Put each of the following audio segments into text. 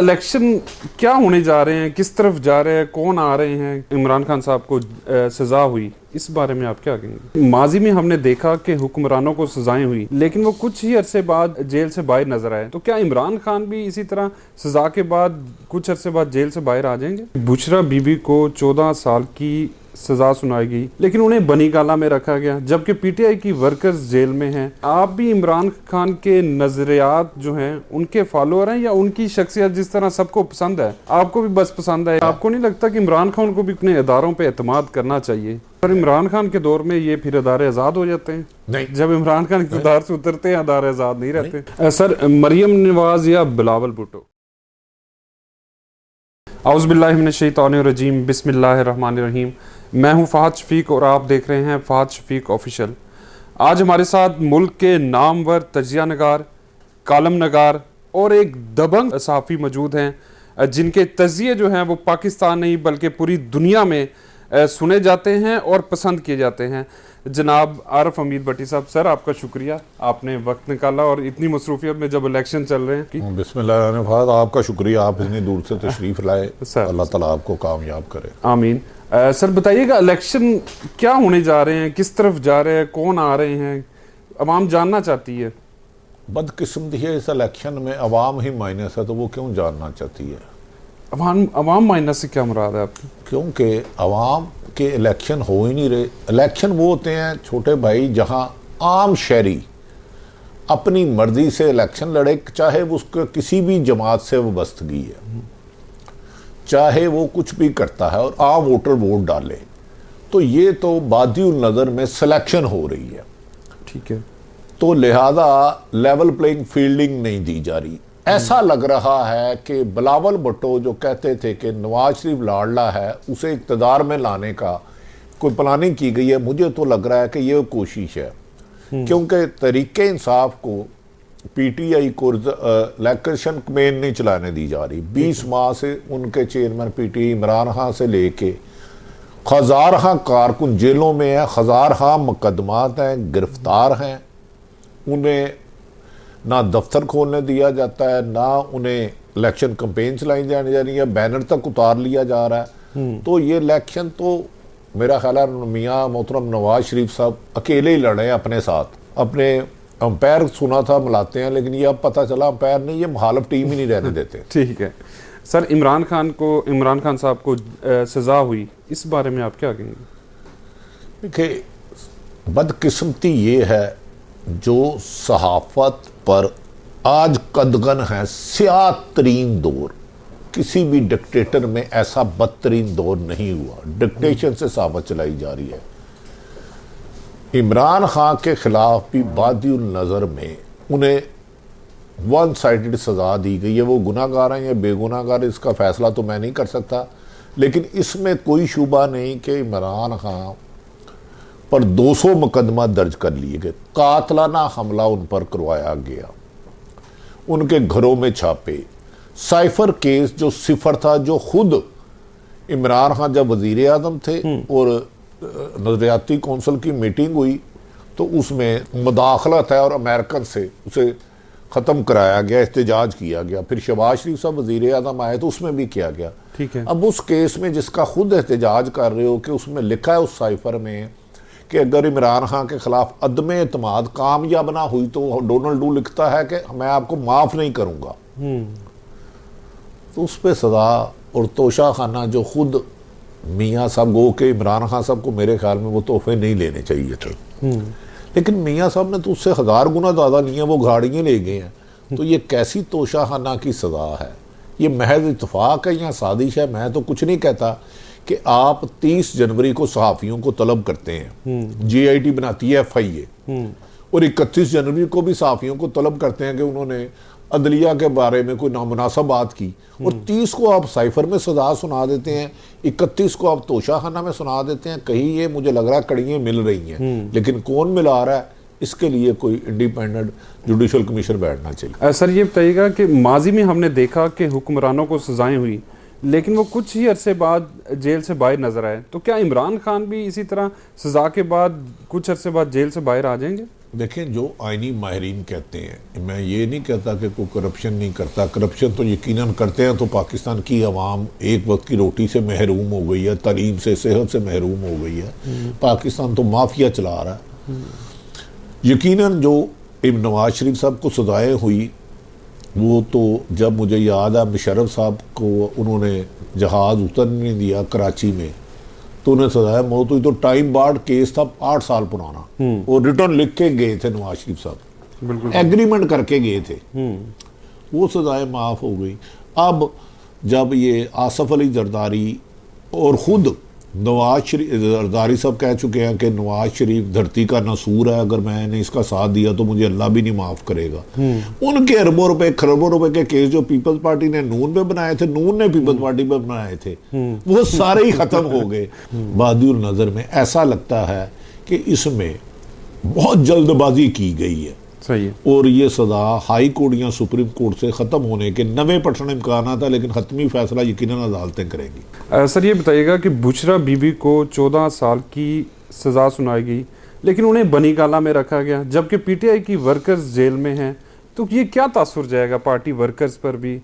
Election क्या होने जा रहे हैं, किस तरफ जा रहे हैं, कौन आ रहे हैं? इमरान खान साहब को सजा हुई, इस बारे में आप क्या कहेंगे? माजी में हमने देखा कि हुक्मरानों को सजाएं हुई, लेकिन वो कुछ ही अरसे बाद जेल से बाहर नजर आए। तो क्या इमरान खान भी इसी तरह सजा के बाद कुछ अरसे बाद जेल से बाहर आ जाएंगे? बुशरा बीबी को 14 साल की सजा सुनाई गई, लेकिन उन्हें बनी गाला में रखा गया, जबकि पीटीआई की वर्कर्स जेल में हैं। आप भी इमरान खान के नजरियात जो हैं उनके फॉलोअर हैं, या उनकी शख्सियत जिस तरह सबको पसंद है आपको भी बस पसंद है? आपको नहीं लगता कि इमरान खान को भी अपने इदारों पे एतमाद करना चाहिए? पर इमरान खान के दौर में ये फिर अदारे आजाद हो जाते हैं। नहीं, जब इमरान खान इक़्तिदार से उतरते हैं अदारे आजाद नहीं रहते। सर, मरियम नवाज या बिलावल भुट्टो? औज़ुबिल्लाहि मिनश्शैतानिर्रजीम, बिस्मिल्लाहिर्रहमानिर्रहीम। मैं हूं फ़हद शफीक और आप देख रहे हैं फ़हद शफीक ऑफिशियल। आज हमारे साथ मुल्क के नामवर तजिया नगार, कालम नगार और एक दबंग सहाफ़ी मौजूद हैं, जिनके तजिए जो हैं वो पाकिस्तान नहीं बल्कि पूरी दुनिया में सुने जाते हैं और पसंद किए जाते हैं। जनाब आरिफ हमीद भट्टी साहब, सर आपका शुक्रिया, आपने वक्त निकाला और इतनी मसरूफियत में जब इलेक्शन चल रहे हैं। बिस्मिल्लाह, आपका शुक्रिया, आप इतनी दूर से तशरीफ़ लाए। अल्लाह ताला आपको कामयाब करे, आमीन। सर बताइएगा, इलेक्शन क्या होने जा रहे हैं, किस तरफ जा रहे हैं, कौन आ रहे हैं, अवाम जानना चाहती है। बदकिस्मती है, इस इलेक्शन में अवाम ही माइनस है, तो वो क्यों जानना चाहती है? अवाम माइनस से क्या मुराद है आपकी? क्योंकि अवाम के इलेक्शन हो ही नहीं रहे। इलेक्शन वो होते हैं छोटे भाई जहां आम शहरी अपनी मर्जी से इलेक्शन लड़े, चाहे वो उसके किसी भी जमात से वाबस्तगी है, चाहे वो कुछ भी करता है, और आम वोटर वोट डाले। तो ये तो बादिउल नज़र में सिलेक्शन हो रही है, ठीक है, तो लिहाजा लेवल प्लेइंग फील्डिंग नहीं दी जा रही। ऐसा लग रहा है कि बिलावल भुट्टो जो कहते थे कि नवाज शरीफ लाडला है, उसे इक़्तिदार में लाने का कोई प्लानिंग की गई है, मुझे तो लग रहा है कि ये कोशिश है। क्योंकि तरीके इंसाफ को, पीटीआई को इलेक्शन कमेन नहीं चलाने दी जा रही। 20 माह से उनके चेयरमैन पीटीआई इमरान खान से लेके हज़ार कारकुन जेलों में है, हज़ार मुकदमात हैं, गिरफ्तार हैं। उन्हें ना दफ्तर खोलने दिया जाता है, ना उन्हें इलेक्शन कैंपेन चलाई जाने जा रही है, बैनर तक उतार लिया जा रहा है। तो ये इलेक्शन तो मेरा ख्याल है मियाँ मोहतरम नवाज शरीफ साहब अकेले ही लड़े हैं अपने साथ। अपने अंपायर सुना था मिलाते हैं, लेकिन ये अब पता चला अंपायर नहीं, ये मुखालिफ टीम ही नहीं रहने देते। ठीक है सर, इमरान खान साहब को सजा हुई, इस बारे में आप क्या कहेंगे? देखिए, बदकिस्मती ये है जो सहाफत पर आज कदगन है। स्याह तरीन दौर, किसी भी डिक्टेटर में ऐसा बदतरीन दौर नहीं हुआ। डिक्टेशन से सहाफत चलाई जा रही है। इमरान खान के खिलाफ भी बादिउल नज़र में उन्हें वन साइडेड सज़ा दी गई है। वो गुनाहगार हैं या बेगुनाहगार, इसका फैसला तो मैं नहीं कर सकता, लेकिन इसमें कोई शुबा नहीं कि इमरान खान पर 200 मुकदमा दर्ज कर लिए गए। कातलाना हमला उन पर करवाया गया, उनके घरों में छापे। साइफर केस जो सिफर था, जो खुद इमरान खान जब वजीर आजम थे और नजरियाती कौंसिल की मीटिंग हुई तो उसमें मुदाखलत है और अमेरिकन से उसे ख़त्म कराया गया, एहतजाज किया गया। फिर शहबाज शरीफ साहब वजीर आजम आए तो उसमें भी किया गया। ठीक है, अब उस केस में जिसका खुद एहतजाज कर रहे हो कि उसमें लिखा है उस साइफर में कि अगर इमरान खान के खिलाफ अदम एतमाद कामयाब ना हुई तो डोनाल्ड डू लिखता है कि मैं आपको माफ़ नहीं करूँगा। तो उस पर सज़ा और तोशा खाना जो खुद मियाँ साहब गो के इमरान खान साहब को मेरे ख्याल में वो तोहफे नहीं लेने चाहिए थे, लेकिन मियाँ साहब ने तो उससे 1000 गुना ज़्यादा लिए, वो गाड़ियाँ ले गए हैं। तो ये कैसी तोशा खाना की सज़ा है? ये महज इत्तफाक है या साजिश है? मैं तो कुछ नहीं कहता कि आप 30 जनवरी को सहाफ़ियों को तलब करते हैं, GIT बनाती है FIA, और 31 जनवरी को भी सहाफ़ियों को तलब करते हैं कि उन्होंने अदलिया के बारे में कोई नामुनासिब बात की, और 30 को आप साइफर में सजा सुना देते हैं, 31 को आप तोशाखाना में सुना देते हैं। कहीं ये मुझे लग रहा है कड़ियाँ मिल रही हैं, लेकिन कौन मिला रहा है, इसके लिए कोई इंडिपेंडेंट जुडिशल कमीशन बैठना चाहिए। सर ये बताइएगा कि माजी में हमने देखा कि हुक्मरानों को सजाएं हुई, लेकिन वो कुछ ही अरसे बाद जेल से बाहर नजर आए, तो क्या इमरान खान भी इसी तरह सजा के बाद कुछ अरसे बाद जेल से बाहर आ जाएंगे? देखें, जो आईनी माहिरीन कहते हैं, मैं ये नहीं कहता कि कोई करप्शन नहीं करता, करप्शन तो यकीनन करते हैं, तो पाकिस्तान की अवाम एक वक्त की रोटी से महरूम हो गई है, तालीम से, सेहत से महरूम हो गई है। पाकिस्तान तो माफिया चला रहा है। यकीनन जो नवाज शरीफ साहब को सजाएं हुई, वो तो जब मुझे याद है मुशर्रफ साहब को उन्होंने जहाज़ उतरने नहीं दिया कराची में, तो उन्हें सजाया मौत हुई। तो टाइम बार्ड केस था 8 साल पुराना, वो रिटर्न लिख के गए थे नवाज शरीफ साहब, बिल्कुल एग्रीमेंट करके गए थे, वो सजाएं माफ़ हो गई। अब जब ये आसफ अली जरदारी और ख़ुद नवाज शरीफ जरदारी साहब कह चुके हैं कि नवाज शरीफ धरती का नसूर है, अगर मैंने इसका साथ दिया तो मुझे अल्लाह भी नहीं माफ़ करेगा। उनके अरबों रुपए खरबों रुपए के केस जो पीपल्स पार्टी ने नून पे बनाए थे, नून ने पीपल्स पार्टी पे बनाए थे, वो सारे ही ख़त्म हो गए। बादिउल नज़र में ऐसा लगता है कि इसमें बहुत जल्दबाजी की गई है। सही है। और ये सजा हाई कोर्ट या सुप्रीम कोर्ट से ख़त्म होने के 90% इम्कान था, लेकिन ख़त्मी फैसला यकीनन अदालतें करेंगी। सर ये बताइएगा कि बुशरा बीबी को 14 साल की सज़ा सुनाई गई, लेकिन उन्हें बनी गाला में रखा गया, जबकि पीटीआई की वर्कर्स जेल में हैं। तो ये क्या तासुर जाएगा पार्टी वर्कर्स पर भी,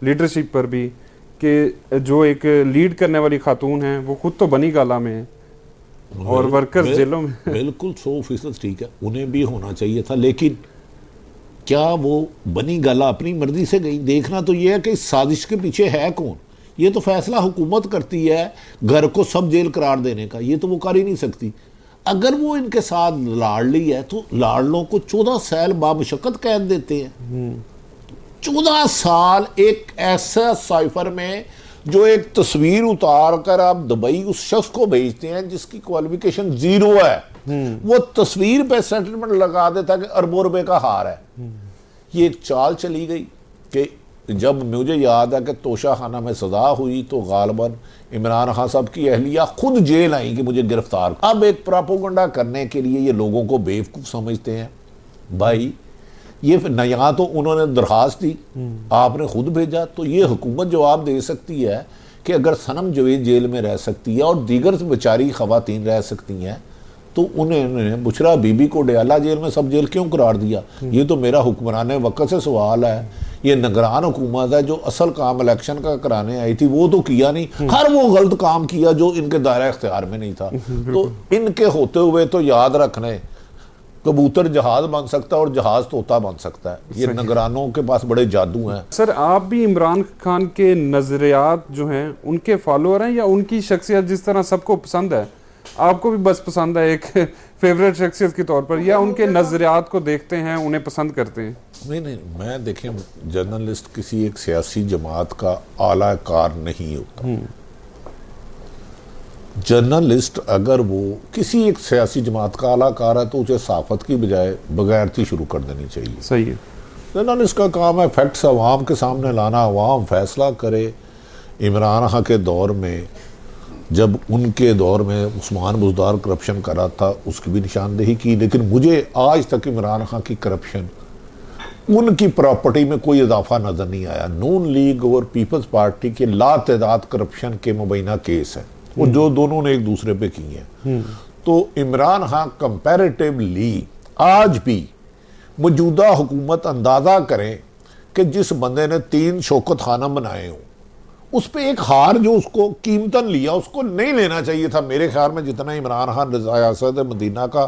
लीडरशिप पर भी, कि जो एक लीड करने वाली खातून है वो खुद तो बनी गाला में है और वर्कर्स जेलों में। बिल्कुल 100% ठीक है, उन्हें भी होना चाहिए था, लेकिन क्या वो बनी गाला अपनी मर्जी से गई? देखना तो ये है कि इस साजिश के पीछे है कौन। ये तो फैसला हुकूमत करती है घर को सब जेल करार देने का, ये तो वो कर ही नहीं सकती। अगर वो इनके साथ लाडली है तो लाडलों को 14 साल बामशक्कत कैद देते हैं। 14 साल एक ऐसा साइफर में जो एक तस्वीर उतार कर आप दुबई उस शख्स को भेजते हैं जिसकी क्वालिफिकेशन 0 है, वो तस्वीर पे सेटलमेंट लगा देता कि अरबों रुपए का हार है। ये एक चाल चली गई कि जब मुझे याद है कि तोशा खाना में सजा हुई तो गालबन इमरान खान साहब की अहलिया खुद जेल आई कि मुझे गिरफ्तार। अब एक प्रोपोगंडा करने के लिए ये लोगों को बेवकूफ़ समझते हैं। भाई ये नया तो उन्होंने दरखास्त दी, आपने खुद भेजा, तो ये हुकूमत जवाब दे सकती है कि अगर सनम जवेद जेल में रह सकती है और दीगर बेचारी खवातीन रह सकती हैं, तो उन्होंने बुशरा बीबी को डयाला जेल में सब जेल क्यों करार दिया? ये तो मेरा हुक्मरान वक्त से सवाल है। ये निगरान हुकूमत है जो असल काम इलेक्शन का कराने आई थी, वो तो किया नहीं, हर वो गलत काम किया जो इनके दायरा इख्तियार में नहीं था। तो इनके होते हुए तो याद रखने, कबूतर जहाज बन सकता है और जहाज तोता बन सकता है। ये निगरानों के पास बड़े जादू हैं। सर आप भी इमरान खान के नजरियात जो हैं उनके फॉलोअर हैं, या उनकी शख्सियत जिस तरह सबको पसंद है आपको भी बस पसंद है एक फेवरेट शख्सियत के तौर पर, या उनके नजरियात को देखते हैं उन्हें पसंद करते हैं? नहीं, मैं देखें, जर्नलिस्ट किसी एक सियासी जमात का आला कार नहीं होता। जर्नलिस्ट अगर वो किसी एक सियासी जमात का आलाकार है तो उसे सहाफत की बजाय बगैरती शुरू कर देनी चाहिए। सही है। जर्नलिस्ट का काम है फैक्ट्स अवाम के सामने लाना, अवाम फैसला करे। इमरान खान के दौर में, जब उनके दौर में उस्मान बुज़दार करप्शन कर रहा था, उसकी भी निशानदेही की, लेकिन मुझे आज तक इमरान खान की करप्शन, उनकी प्रॉपर्टी में कोई इजाफा नज़र नहीं आया। नून लीग और पीपल्स पार्टी के लातदाद करप्शन के मुबैना केस हैं वो जो दोनों ने एक दूसरे पे की हैं। तो इमरान खान कंपैरेटिवली आज भी मौजूदा हुकूमत अंदाज़ा करें कि जिस बंदे ने 3 शौकत खाना बनाए हों, उस पर एक हार जो उसको कीमतन लिया, उसको नहीं लेना चाहिए था। मेरे ख्याल में जितना इमरान खान रियासत मदीना का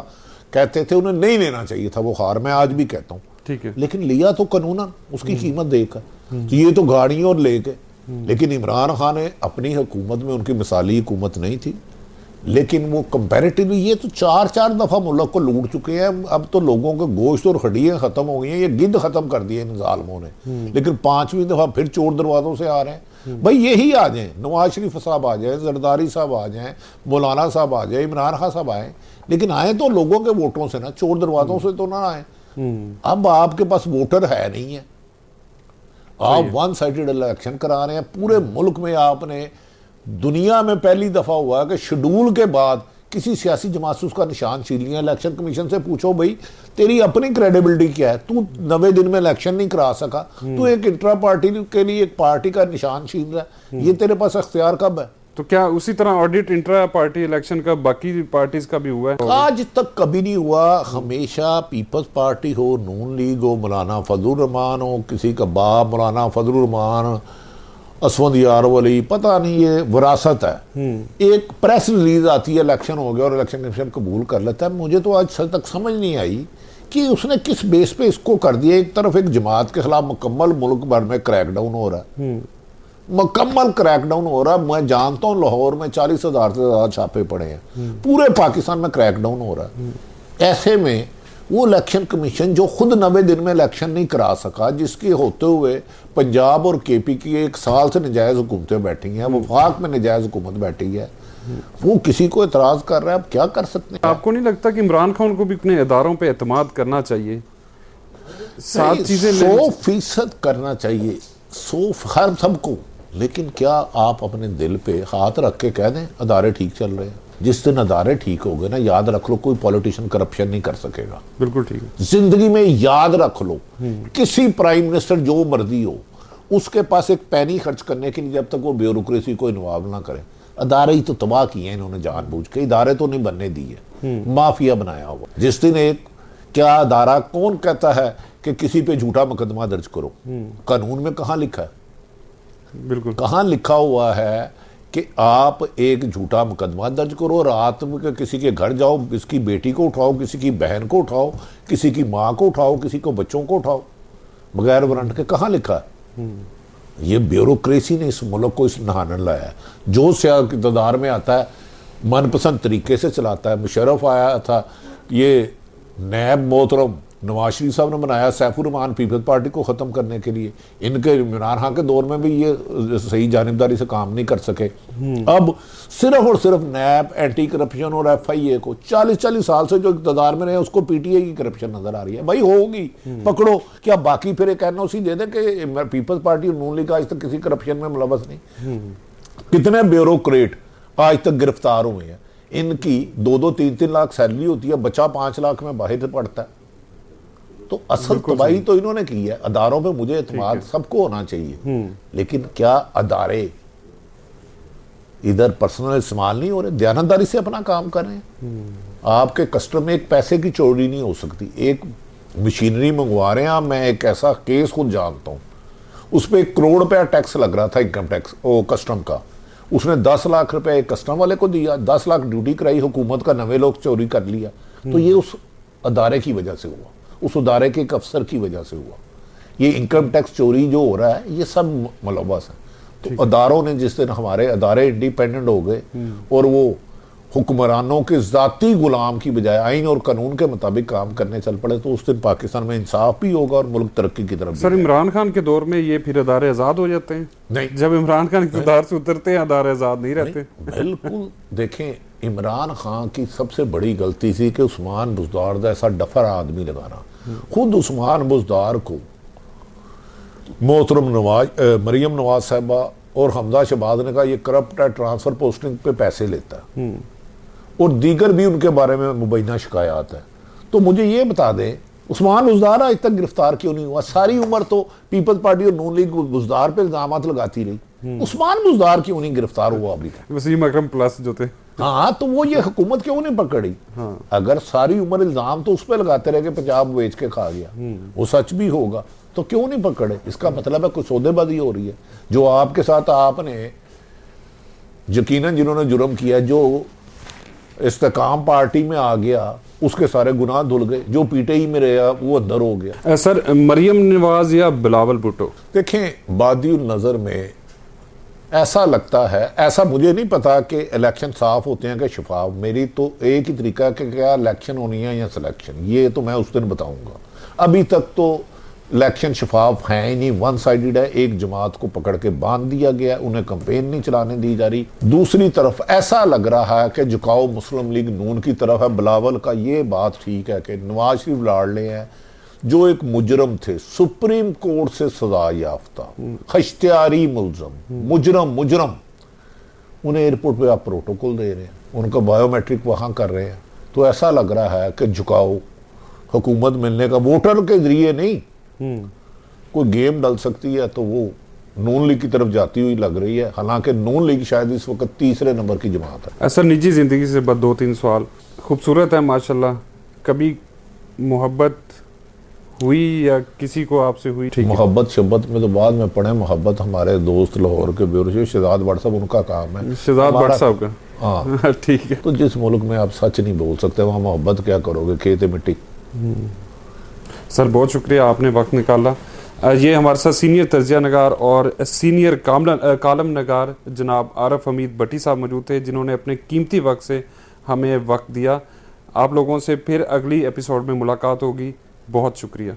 कहते थे, उन्हें नहीं लेना चाहिए था वो हार। मैं आज भी कहता हूँ, ठीक है, लेकिन लिया तो कानूनन उसकी कीमत देकर। तो ये तो गाड़ियों और लेके, लेकिन इमरान खान ने अपनी हुकूमत में, उनकी मिसाली हुकूमत नहीं थी, लेकिन वो कंपैरेटिवली ये तो 4 दफ़ा मुल्क को लूट चुके हैं। अब तो लोगों के गोश्त और हड्डियाँ ख़त्म हो गई हैं, ये गिद्ध ख़त्म कर दिए इन जालमों ने। लेकिन 5वीं दफ़ा फिर चोर दरवाज़ों से आ रहे हैं। भाई यही आ जाएं, नवाज शरीफ साहब आ जाएं, जरदारी साहब आ जाएं, मौलाना साहब आ जाएं, इमरान खान साहब आए, लेकिन आए तो लोगों के वोटों से ना, चोर दरवाज़ों से तो ना आए। अब आपके पास वोटर है नहीं है, आप वन साइडेड इलेक्शन करा रहे हैं पूरे मुल्क में। आपने दुनिया में पहली दफा हुआ कि शेड्यूल के बाद किसी सियासी जमात से उसका निशान छीन लिया। इलेक्शन कमीशन से पूछो भाई तेरी अपनी क्रेडिबिलिटी क्या है, तू 90 दिन में इलेक्शन नहीं करा सका, तू एक इंट्रा पार्टी के लिए एक पार्टी का निशान छीन रहा है, ये तेरे पास अख्तियार कब है? तो क्या उसी तरह ऑडिट इंट्रा पार्टी इलेक्शन का बाकी पार्टीज का भी हुआ है? आज तक कभी नहीं हुआ। हमेशा पीपल्स पार्टी हो, नून लीग हो, मौलाना फजलुर रहमान हो, किसी का बाप मौलाना फजलुर रहमान, असवंद यार वली, पता नहीं, ये विरासत है। एक प्रेस रिलीज आती है इलेक्शन हो गया और इलेक्शन कमीशन कबूल कर लेता है। मुझे तो आज तक समझ नहीं आई कि उसने किस बेस पे इसको कर दिया। एक तरफ एक जमात के खिलाफ मुकम्मल मुल्क भर में क्रैकडाउन हो रहा है, मुकम्मल क्रैकडाउन हो रहा है। मैं जानता हूँ लाहौर में 40,000 से ज्यादा छापे पड़े हैं, पूरे पाकिस्तान में क्रैकडाउन हो रहा है। ऐसे में वो इलेक्शन कमीशन जो खुद 90 दिन में इलेक्शन नहीं करा सका, जिसके होते हुए पंजाब और केपी की 1 साल से नजायज हुकूमतें बैठी हैं, वफाक में नजायज हुकूमत बैठी है, वो किसी को एतराज कर रहा है। अब क्या कर सकते हैं? आपको नहीं लगता कि इमरान खान को भी अपने इदारों पे एतमाद करना चाहिए? 7 चीजें 100% करना चाहिए, 100 हर सबको। लेकिन क्या आप अपने दिल पे हाथ रख के कह दें अदारे ठीक चल रहे हैं? जिस दिन अदारे ठीक हो गए ना, याद रख लो, कोई पॉलिटिशियन करप्शन नहीं कर सकेगा। बिल्कुल ठीक है। जिंदगी में याद रख लो, किसी प्राइम मिनिस्टर जो मर्जी हो, उसके पास एक पैनी खर्च करने के लिए जब तक वो ब्यूरोक्रेसी को इन्वॉल्व ना करे। अदारे ही तो तबाह किए हैं इन्होंने जानबूझ के, इदारे तो नहीं बनने दिए, माफिया बनाया हुआ। जिस दिन एक क्या अदारा, कौन कहता है कि किसी पे झूठा मुकदमा दर्ज करो? कानून में कहाँ लिखा है? बिल्कुल कहाँ लिखा हुआ है कि आप एक झूठा मुकदमा दर्ज करो, रात में किसी के घर जाओ, किसी बेटी को उठाओ, किसी की बहन को उठाओ, किसी की माँ को उठाओ, किसी को बच्चों को उठाओ बगैर वारंट के? कहाँ लिखा है? ये ब्यूरोक्रेसी ने इस मुल्क को इस नहाने लाया है। जो इक़्तिदार में आता है मनपसंद तरीके से चलाता है। मुशर्रफ आया था, ये नैब मोहतरम नवाज शरीफ साहब ने बनाया सैफुर रहमान पीपल्स पार्टी को ख़त्म करने के लिए। इनके इमरान खान के दौर में भी ये सही जानिबदारी से काम नहीं कर सके। अब सिर्फ और सिर्फ नैब, एंटी करप्शन और FIA को 40-40 साल से जो इक़्तिदार में रहे उसको PTI की करप्शन नजर आ रही है। भाई होगी, पकड़ो। क्या बाकी फिर एक NOC दे दें कि पीपल्स पार्टी और नून लीग आज तक किसी करप्शन में मुलव्वस नहीं? कितने ब्यूरोक्रेट आज तक गिरफ्तार हुए हैं? इनकी 2-2, 3-3 लाख सैलरी होती है, बच्चा 5 लाख में बाहर पड़ता है। तो असल तबाही तो इन्होंने की है। अदारों पे मुझे एतमाद सबको होना चाहिए, लेकिन क्या अदारे इधर पर्सनल इस्तेमाल नहीं हो रहे? दयानतदारी से अपना काम कर रहे हैं। आपके कस्टम में एक पैसे की चोरी नहीं हो सकती। एक मशीनरी मंगवा रहे हैं आप, मैं एक ऐसा केस खुद जानता हूँ, उस पर 1 करोड़ रुपया टैक्स लग रहा था, इनकम टैक्स, वो कस्टम का। उसने 10 लाख रुपया एक कस्टम वाले को दिया, 10 लाख ड्यूटी कराई हुकूमत का, 90 लोग चोरी कर लिया। तो ये उस अदारे की वजह से हुआ, उस अदारे के एक अफसर की वजह से हुआ। ये इनकम टैक्स चोरी जो हो रहा है, ये सब मुलव्वस है। तो अदारों ने, जिस दिन हमारे अदारे इंडिपेंडेंट हो गए और वो हुक्मरानों के ज़ाती गुलाम की बजाय आइन और कानून के मुताबिक काम करने चल पड़े, तो उस दिन पाकिस्तान में इंसाफ भी होगा और मुल्क तरक्की की तरफ। सर, इमरान खान के दौर में ये फिर अदारे आज़ाद हो जाते हैं? नहीं, जब इमरान खान इक़्तिदार से उतरते हैं अदारे आज़ाद नहीं रहते? बिल्कुल। देखें, इमरान खान की सबसे बड़ी गलती थी कि उस्मान बुज़दार जैसा डफर आदमी लगाना। खुद उस्मान बुज़दार को मोहतरम मरियम नवाज साहिबा और हमजा शहबाज ने कहा ये करप्ट है, ट्रांसफर पोस्टिंग पे पैसे लेता है, और दीगर भी उनके बारे में मुबैना शिकायत है। तो मुझे ये बता दें, उस्मान बुज़दार आज तक गिरफ्तार क्यों नहीं हुआ? सारी उम्र तो पीपल्स पार्टी और नून लीग बुज़दार पे इल्जामात लगाती रही, उस्मान बुज़दार क्यों नहीं गिरफ्तार हुआ अभी तक? वसीम अकरम प्लस जो थे, हाँ, तो वो ये हुकूमत क्यों नहीं पकड़ी? अगर सारी उम्र इल्जाम तो उस पर लगाते रहे कि पंजाब बेच के खा गया, वो सच भी होगा, तो क्यों नहीं पकड़े? इसका मतलब है कोई सौदेबाजी हो रही है। जो आपके साथ आपने यकीनन जिन्होंने जुर्म किया, जो इस्तेकाम पार्टी में आ गया, उसके सारे गुनाह धुल गए। जो PTI में रहा वो अंदर हो गया। सर, मरियम नवाज या बिलावल भुट्टो? देखें, बादियुल नज़र में ऐसा लगता है, ऐसा मुझे नहीं पता कि इलेक्शन साफ होते हैं कि शफाफ। मेरी तो एक ही तरीका है कि क्या इलेक्शन होनी है या सिलेक्शन, ये तो मैं उस दिन बताऊंगा। अभी तक तो इलेक्शन शफाफ है ही नहीं, वन साइडेड है। एक जमात को पकड़ के बांध दिया गया, उन्हें कंपेन नहीं चलाने दी जा रही। दूसरी तरफ ऐसा लग रहा है कि झुकाव मुस्लिम लीग नून की तरफ है। बिलावल का ये बात ठीक है कि नवाज शरीफ लाडले हैं, जो एक मुजरम थे, सुप्रीम कोर्ट से सजा याफ्ता, खश्तियारी मुलजम, मुजरम, उन्हें एयरपोर्ट पे आप प्रोटोकॉल दे रहे हैं, उनका बायोमेट्रिक वहाँ कर रहे हैं। तो ऐसा लग रहा है कि झुकाव हुकूमत मिलने का वोटर के जरिए नहीं, कोई गेम डल सकती है तो वो नून लीग की तरफ जाती हुई लग रही है। हालांकि नून लीग शायद इस वक्त तीसरे नंबर की जमात है। सर निजी ज़िंदगी से बस 2-3 सवाल। खूबसूरत है माशाल्लाह, कभी मोहब्बत हुई या किसी को आपसे हुई? ठीक है। मोहब्बत शब्बत में तो बाद में पढ़े। मोहब्बत हमारे दोस्त लाहौर के ब्यूरो शहजाद भट्ट साहब, उनका काम है। शहजाद भट्ट साहब का? हाँ ठीक है। तो जिस मुल्क में आप सच नहीं बोल सकते वहाँ मोहब्बत क्या करोगे, खेत मिट्टी। सर बहुत शुक्रिया, आपने वक्त निकाला। ये हमारे साथ सीनियर तजिया नगार और सीनियर कालम नगार जनाब आरफ हमीद भट्टी साहब मौजूद थे, जिन्होंने अपने कीमती वक्त से हमें वक्त दिया। आप लोगों से फिर अगली एपिसोड में मुलाकात होगी। बहुत शुक्रिया।